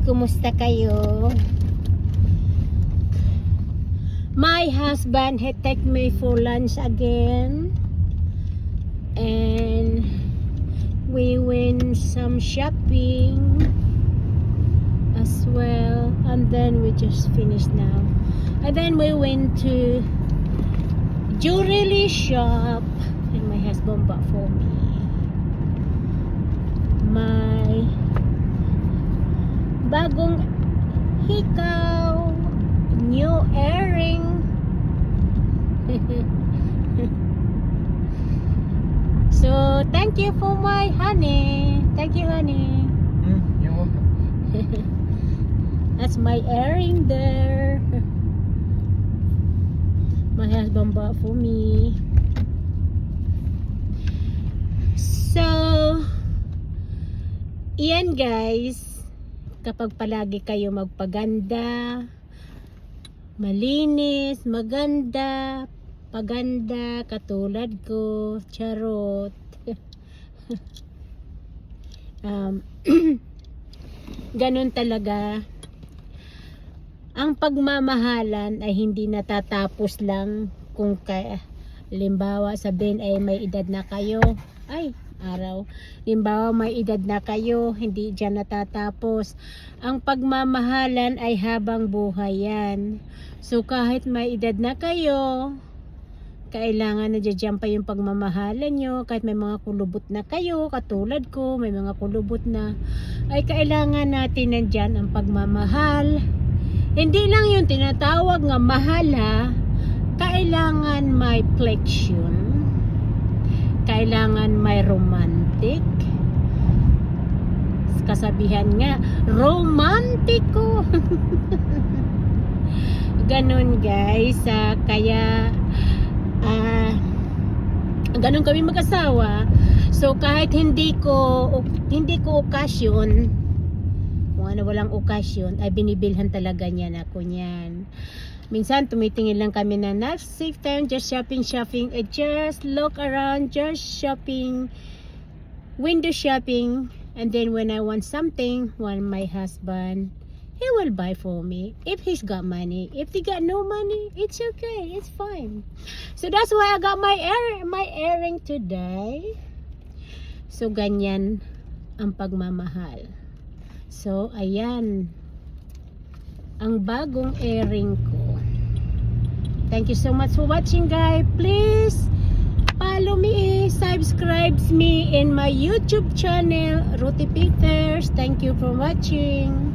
kumusta kayo? My husband had take me for lunch again. And we went some shopping as well. And then we just finished now. And then we went to jewelry shop. And my husband bought for me my bagong hikaw, new earring. So thank you for my honey. Thank you, honey. You're welcome. That's my earring there. My husband bought for me. So iyan guys, kapag palagi kayo magpaganda, malinis, maganda, paganda, katulad ko, charot. Ganun talaga. Ang pagmamahalan ay hindi natatapos lang kung limbawa sabihin ay may edad na kayo. Limbawa may edad na kayo, hindi dyan natatapos. Ang pagmamahalan ay habang buhay yan. So kahit may edad na kayo, kailangan na dyan pa yung pagmamahalan nyo. Kahit may mga kulubot na kayo, katulad ko, may mga kulubot na, ay kailangan natin nandyan ang pagmamahal. Hindi lang yung tinatawag nga mahal ha. Kailangan may flexion. Kailangan may romantic. Kasabihan nga, romantiko. Ganon guys. Kaya ganon kami mag-asawa. So kahit hindi ko okasyon, kung ano walang okasyon, ay binibilhan talaga niyan ako niyan. Minsan tumitingin lang kami na not safe time, just shopping, just look around, just shopping, window shopping. And then when I want something, my husband, he will buy for me if he's got money. If he got no money, it's okay, it's fine. So that's why I got my earring today. So ganyan ang pagmamahal. So ayan ang bagong earring ko. Thank you so much for watching guys. Please follow me, subscribe me in my YouTube channel, Ruthie Peters. Thank you for watching.